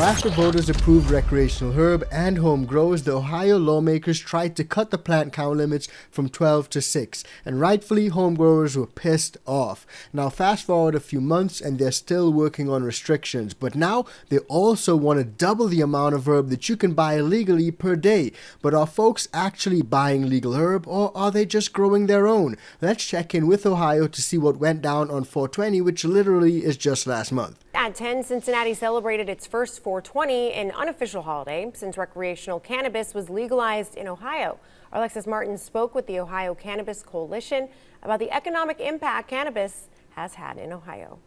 Now, after voters approved recreational herb and home grows, the Ohio lawmakers tried to cut the plant count limits from 12 to 6, and rightfully home growers were pissed off. Now, fast forward a few months and they're still working on restrictions, but now they also want to double the amount of herb that you can buy legally per day. But are folks actually buying legal herb, or are they just growing their own? Let's check in with Ohio to see what went down on 420, which literally is just last month. At 10, Cincinnati celebrated its first 420, an unofficial holiday since recreational cannabis was legalized in Ohio. Our Alexis Martin spoke with the Ohio Cannabis Coalition about the economic impact cannabis has had in Ohio.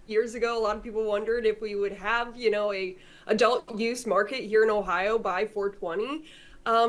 Years ago, a lot of people wondered if we would have, a adult use market here in Ohio by 420.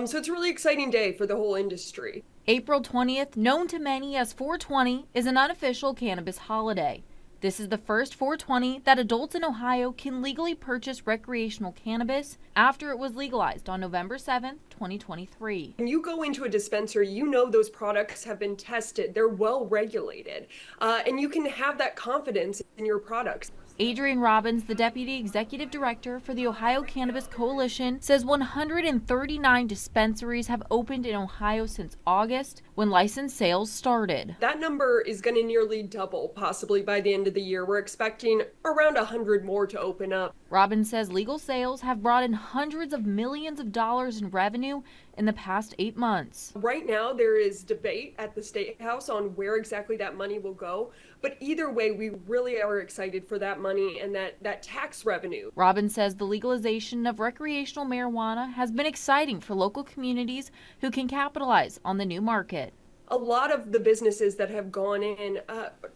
So it's a really exciting day for the whole industry. April 20th, known to many as 420, is an unofficial cannabis holiday. This is the first 420 that adults in Ohio can legally purchase recreational cannabis after it was legalized on November 7th, 2023. When you go into a dispensary, you know those products have been tested, they're well regulated, and you can have that confidence in your products. Adrian Robbins, the Deputy Executive Director for the Ohio Cannabis Coalition, says 139 dispensaries have opened in Ohio since August, when licensed sales started. That number is going to nearly double, possibly by the end of the year. We're expecting around 100 more to open up. Robbins says legal sales have brought in hundreds of millions of dollars in revenue in the past 8 months. Right now, there is debate at the State House on where exactly that money will go. But either way, we really are excited for that money and that tax revenue. Robbins says the legalization of recreational marijuana has been exciting for local communities who can capitalize on the new market. A lot of the businesses that have gone in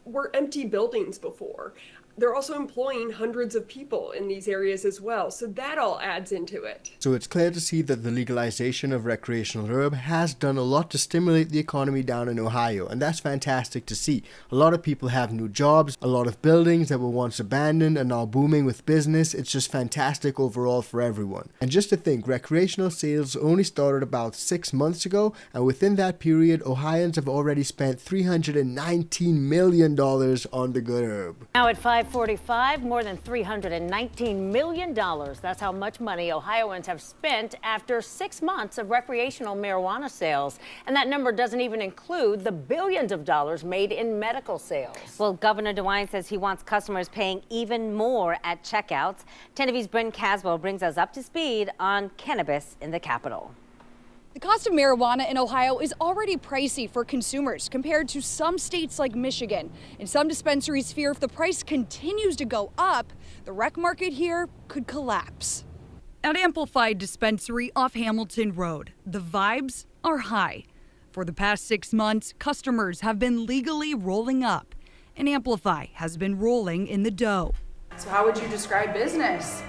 were empty buildings before. They're also employing hundreds of people in these areas as well, so that all adds into it. So it's clear to see that the legalization of recreational herb has done a lot to stimulate the economy down in Ohio, and that's fantastic to see. A lot of people have new jobs, a lot of buildings that were once abandoned are now booming with business. It's just fantastic overall for everyone. And just to think, recreational sales only started about 6 months ago, and within that period, Ohioans have already spent $319 million on the good herb. Now at 5:45, more than $319 million. That's how much money Ohioans have spent after 6 months of recreational marijuana sales. And that number doesn't even include the billions of dollars made in medical sales. Well, Governor DeWine says he wants customers paying even more at checkouts. 10 TV's Brent Caswell brings us up to speed on cannabis in the capital. The cost of marijuana in Ohio is already pricey for consumers compared to some states like Michigan. And some dispensaries fear if the price continues to go up, the rec market here could collapse. At Amplified Dispensary off Hamilton Road, the vibes are high. For the past 6 months, customers have been legally rolling up, and Amplify has been rolling in the dough. So how would you describe business?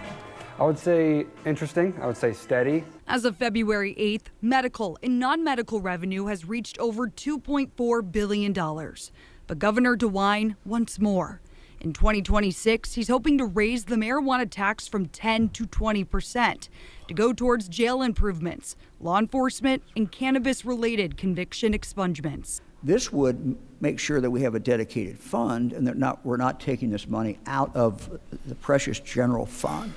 I would say interesting. I would say steady. As of February 8th, medical and non-medical revenue has reached over $2.4 billion. But Governor DeWine wants more. In 2026, he's hoping to raise the marijuana tax from 10 to 20% to go towards jail improvements, law enforcement, and cannabis-related conviction expungements. This would make sure that we have a dedicated fund and that we're not taking this money out of the precious general fund.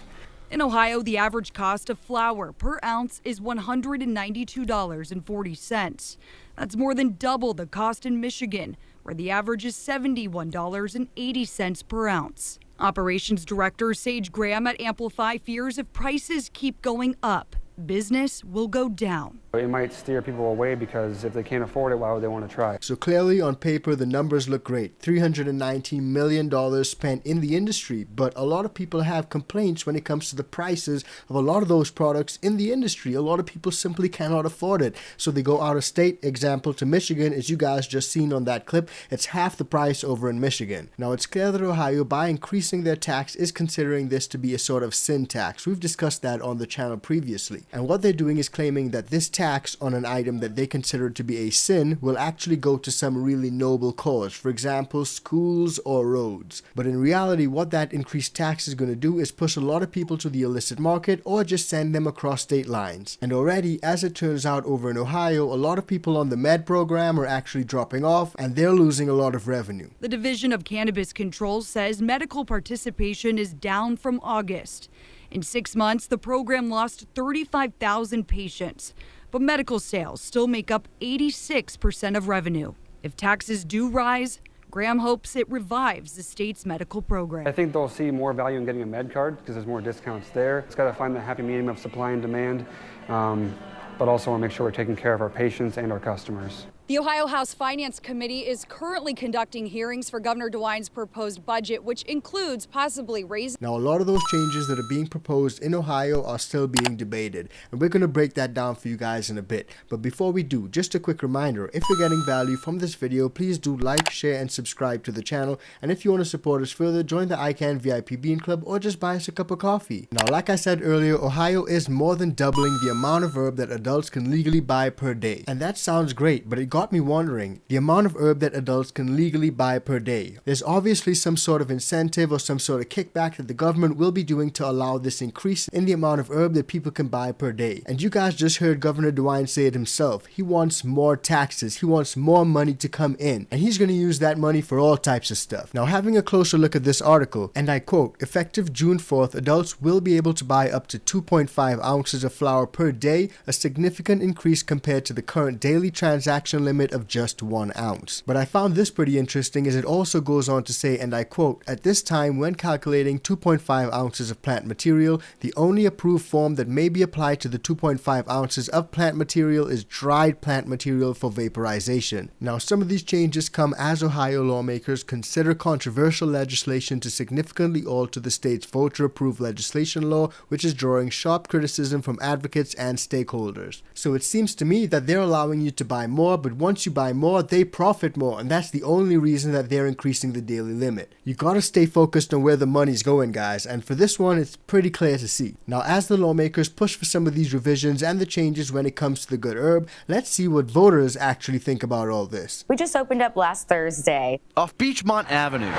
In Ohio, the average cost of flour per ounce is $192.40. That's more than double the cost in Michigan, where the average is $71.80 per ounce. Operations Director Sage Graham at Amplify fears if prices keep going up, business will go down. It might steer people away because if they can't afford it, why would they want to try? So clearly on paper, the numbers look great. $319 million spent in the industry, but a lot of people have complaints when it comes to the prices of a lot of those products in the industry. A lot of people simply cannot afford it. So they go out of state, example to Michigan, as you guys just seen on that clip. It's half the price over in Michigan. Now it's clear that Ohio, by increasing their tax, is considering this to be a sort of sin tax. We've discussed that on the channel previously. And what they're doing is claiming that this tax on an item that they consider to be a sin will actually go to some really noble cause, for example, schools or roads. But in reality, what that increased tax is going to do is push a lot of people to the illicit market or just send them across state lines. And already, as it turns out over in Ohio, a lot of people on the med program are actually dropping off and they're losing a lot of revenue. The Division of Cannabis Control says medical participation is down from August. In 6 months, the program lost 35,000 patients, but medical sales still make up 86% of revenue. If taxes do rise, Graham hopes it revives the state's medical program. I think they'll see more value in getting a med card because there's more discounts there. It's got to find the happy medium of supply and demand, but also want to make sure we're taking care of our patients and our customers. The Ohio House Finance Committee is currently conducting hearings for Governor DeWine's proposed budget, which includes possibly raising. Now, a lot of those changes that are being proposed in Ohio are still being debated, and we're going to break that down for you guys in a bit. But before we do, just a quick reminder, if you're getting value from this video, please do like, share, and subscribe to the channel. And if you want to support us further, join the ICANN VIP Bean Club or just buy us a cup of coffee. Now, like I said earlier, Ohio is more than doubling the amount of herb that adults can legally buy per day. And that sounds great, but it got me wondering, the amount of herb that adults can legally buy per day. There's obviously some sort of incentive or some sort of kickback that the government will be doing to allow this increase in the amount of herb that people can buy per day. And you guys just heard Governor DeWine say it himself. He wants more taxes. He wants more money to come in. And he's going to use that money for all types of stuff. Now, having a closer look at this article, and I quote, effective June 4th, adults will be able to buy up to 2.5 ounces of flour per day, a significant increase compared to the current daily transaction limit of just 1 ounce. But I found this pretty interesting as it also goes on to say, and I quote, at this time when calculating 2.5 ounces of plant material, the only approved form that may be applied to the 2.5 ounces of plant material is dried plant material for vaporization. Now, some of these changes come as Ohio lawmakers consider controversial legislation to significantly alter the state's voter-approved legislation law, which is drawing sharp criticism from advocates and stakeholders. So it seems to me that they're allowing you to buy more, but once you buy more, they profit more, and that's the only reason that they're increasing the daily limit. You gotta stay focused on where the money's going, guys, and for this one, it's pretty clear to see. Now, as the lawmakers push for some of these revisions and the changes when it comes to the good herb, let's see what voters actually think about all this. We just opened up last Thursday. Off Beachmont Avenue,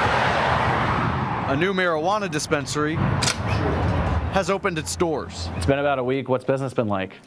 a new marijuana dispensary has opened its doors. It's been about a week. What's business been like?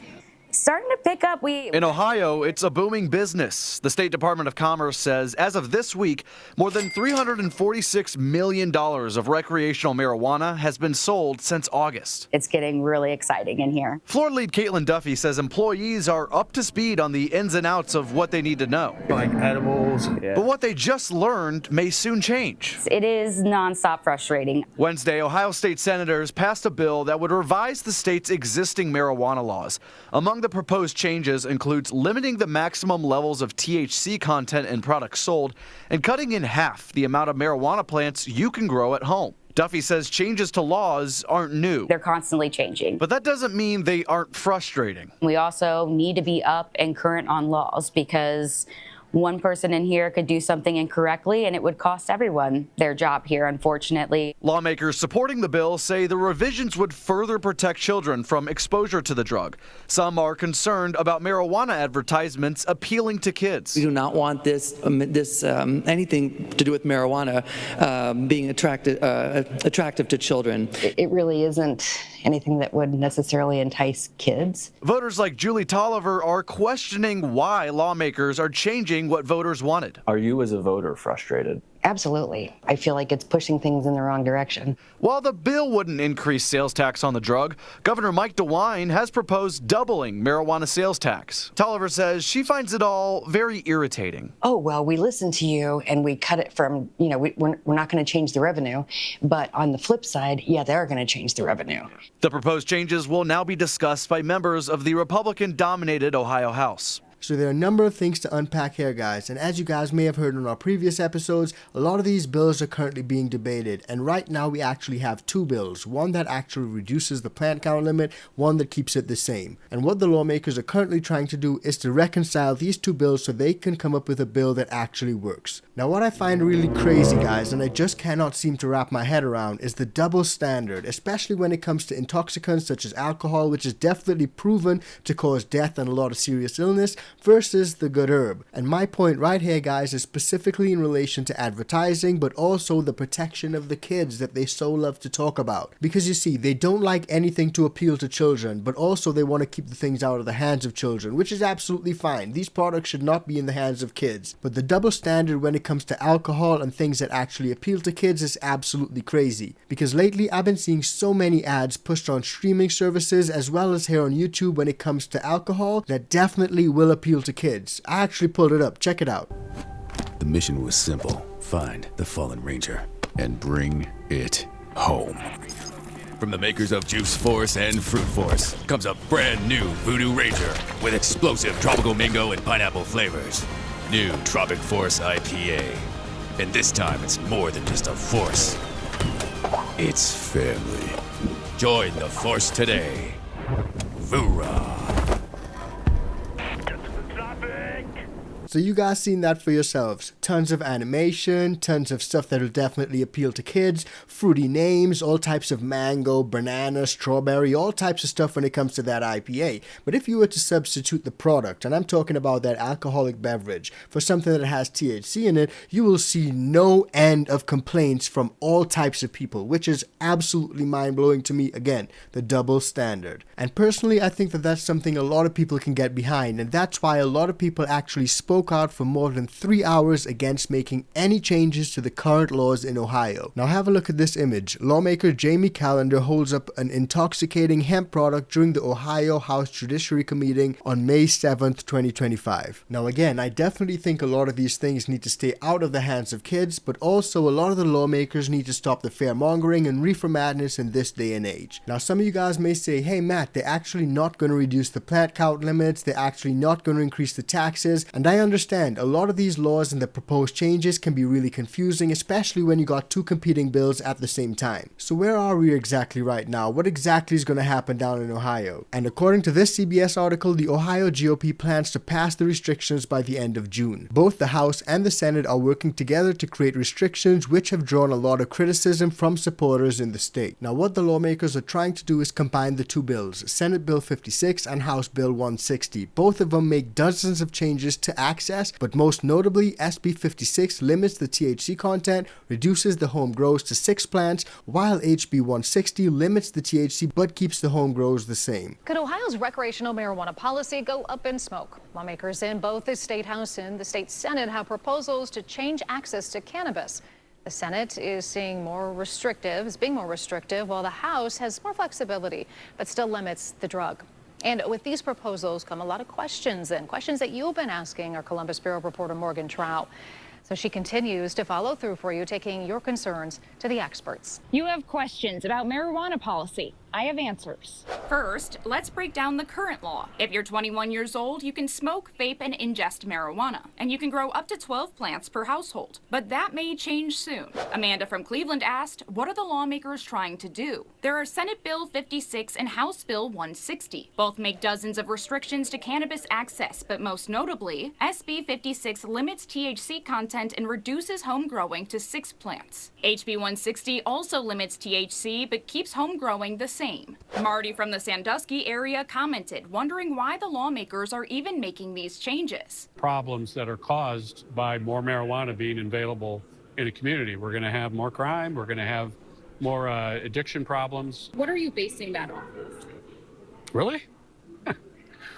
Starting to pick up. In Ohio, it's a booming business. The State Department of Commerce says as of this week, more than $346 million of recreational marijuana has been sold since August. It's getting really exciting in here. Floor lead Caitlin Duffy says employees are up to speed on the ins and outs of what they need to know. Like edibles. But what they just learned may soon change. It is nonstop frustrating. Wednesday, Ohio State senators passed a bill that would revise the state's existing marijuana laws. Among the proposed changes includes limiting the maximum levels of THC content in products sold and cutting in half the amount of marijuana plants you can grow at home. Duffy says changes to laws aren't new. They're constantly changing. But that doesn't mean they aren't frustrating. We also need to be up and current on laws because one person in here could do something incorrectly and it would cost everyone their job here, unfortunately. Lawmakers supporting the bill say the revisions would further protect children from exposure to the drug. Some are concerned about marijuana advertisements appealing to kids. We do not want anything to do with marijuana being attractive to children. It really isn't anything that would necessarily entice kids. Voters like Julie Tolliver are questioning why lawmakers are changing what voters wanted. Are you as a voter frustrated? Absolutely. I feel like it's pushing things in the wrong direction. While the bill wouldn't increase sales tax on the drug, Governor Mike DeWine has proposed doubling marijuana sales tax. Tolliver says she finds it all very irritating. Oh, well, we listened to you and we cut it from, we're not going to change the revenue. But on the flip side, yeah, they are going to change the revenue. The proposed changes will now be discussed by members of the Republican-dominated Ohio House. So there are a number of things to unpack here, guys, and as you guys may have heard in our previous episodes, a lot of these bills are currently being debated, and right now we actually have two bills, one that actually reduces the plant count limit, one that keeps it the same. And what the lawmakers are currently trying to do is to reconcile these two bills so they can come up with a bill that actually works. Now, what I find really crazy, guys, and I just cannot seem to wrap my head around, is the double standard, especially when it comes to intoxicants such as alcohol, which is definitely proven to cause death and a lot of serious illness. versus the good herb. And my point right here, guys, is specifically in relation to advertising, but also the protection of the kids that they so love to talk about. Because you see, they don't like anything to appeal to children, but also they want to keep the things out of the hands of children, which is absolutely fine. These products should not be in the hands of kids. But the double standard when it comes to alcohol and things that actually appeal to kids is absolutely crazy. Because lately I've been seeing so many ads pushed on streaming services as well as here on YouTube when it comes to alcohol that definitely will appeal to kids. I actually pulled it up. Check it out. The mission was simple. Find the fallen ranger and bring it home. From the makers of Juice Force and Fruit Force comes a brand new Voodoo Ranger with explosive tropical mango and pineapple flavors. New Tropic Force IPA. And this time it's more than just a force. It's family. Join the Force today. Voorah. So you guys seen that for yourselves. Tons of animation, tons of stuff that'll definitely appeal to kids, fruity names, all types of mango, banana, strawberry, all types of stuff when it comes to that IPA. But if you were to substitute the product, and I'm talking about that alcoholic beverage, for something that has THC in it, you will see no end of complaints from all types of people, which is absolutely mind-blowing to me. Again, the double standard. And personally, I think that that's something a lot of people can get behind, and that's why a lot of people actually spoke out for more than 3 hours against making any changes to the current laws in Ohio. Now have a look at this image. Lawmaker Jamie Callender holds up an intoxicating hemp product during the Ohio House Judiciary Committee on May 7th, 2025. Now again, I definitely think a lot of these things need to stay out of the hands of kids, but also a lot of the lawmakers need to stop the fear-mongering and reefer madness in this day and age. Now some of you guys may say, hey Matt, they're actually not going to reduce the plant count limits, they're actually not going to increase the taxes, and I understand a lot of these laws and the proposed changes can be really confusing, especially when you got two competing bills at the same time. So where are we exactly right now? What exactly is going to happen down in Ohio? And according to this CBS article, the Ohio GOP plans to pass the restrictions by the end of June. Both the House and the Senate are working together to create restrictions which have drawn a lot of criticism from supporters in the state. Now what the lawmakers are trying to do is combine the two bills, Senate Bill 56 and House Bill 160. Both of them make dozens of changes to access, but most notably, SB 56 limits the THC content, reduces the home grows to 6 plants, while HB 160 limits the THC but keeps the home grows the same. Could Ohio's recreational marijuana policy go up in smoke? Lawmakers in both the State House and the State Senate have proposals to change access to cannabis. The Senate is being more restrictive, while the House has more flexibility, but still limits the drug. And with these proposals come a lot of questions that you've been asking our Columbus Bureau reporter Morgan Trout. So she continues to follow through for you, taking your concerns to the experts. You have questions about marijuana policy. I have answers. First, let's break down the current law. If you're 21 years old, you can smoke, vape, and ingest marijuana, and you can grow up to 12 plants per household. But that may change soon. Amanda from Cleveland asked, what are the lawmakers trying to do? There are Senate Bill 56 and House Bill 160. Both make dozens of restrictions to cannabis access, but most notably, SB 56 limits THC content and reduces home growing to 6 plants. HB 160 also limits THC, but keeps home growing the same. Marty from the Sandusky area commented, wondering why the lawmakers are even making these changes. Problems that are caused by more marijuana being available in a community. We're going to have more crime. We're going to have more addiction problems. What are you basing that on? Really?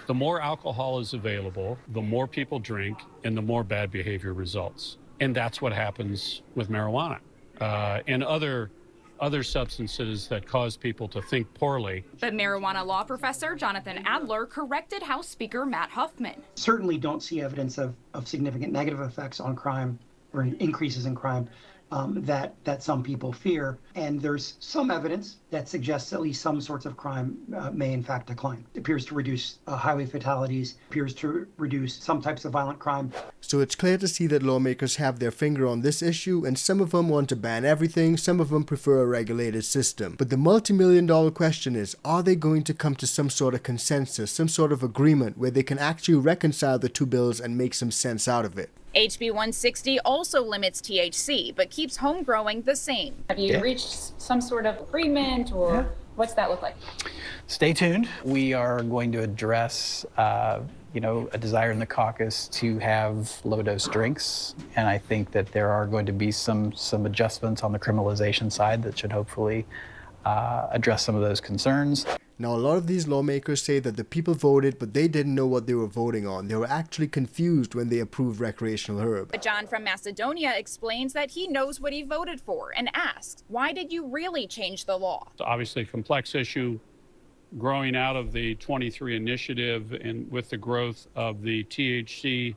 The more alcohol is available, the more people drink, and the more bad behavior results. And that's what happens with marijuana and other substances that cause people to think poorly. But marijuana law professor Jonathan Adler corrected House Speaker Matt Huffman. Certainly don't see evidence of significant negative effects on crime or increases in crime that some people fear. And there's some evidence that suggests at least some sorts of crime may in fact decline. It appears to reduce highway fatalities, appears to reduce some types of violent crime. So it's clear to see that lawmakers have their finger on this issue, and some of them want to ban everything, some of them prefer a regulated system. But the multi-million-dollar question is, are they going to come to some sort of consensus, some sort of agreement where they can actually reconcile the two bills and make some sense out of it? HB 160 also limits THC, but keeps home growing the same. Have you reached some sort of agreement or What's that look like? Stay tuned. We are going to address, a desire in the caucus to have low-dose drinks, and I think that there are going to be some adjustments on the criminalization side that should hopefully address some of those concerns. Now, a lot of these lawmakers say that the people voted, but they didn't know what they were voting on. They were actually confused when they approved recreational herb. John from Macedonia explains that he knows what he voted for and asks, why did you really change the law? It's obviously a complex issue growing out of the 23 initiative and with the growth of the THC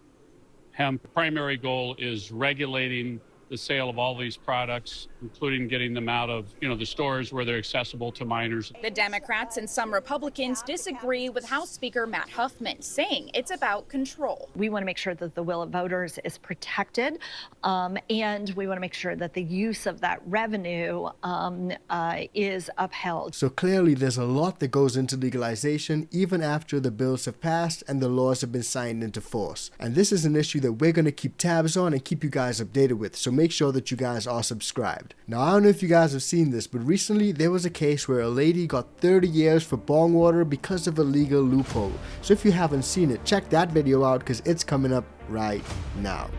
hemp. Primary goal is regulating the sale of all these products, including getting them out of, the stores where they're accessible to minors. The Democrats and some Republicans disagree with House Speaker Matt Huffman, saying it's about control. We want to make sure that the will of voters is protected, and we want to make sure that the use of that revenue is upheld. So clearly there's a lot that goes into legalization even after the bills have passed and the laws have been signed into force. And this is an issue that we're going to keep tabs on and keep you guys updated with. So make sure that you guys are subscribed. Now, I don't know if you guys have seen this, but recently there was a case where a lady got 30 years for bong water because of a legal loophole. So if you haven't seen it, check that video out because it's coming up right now.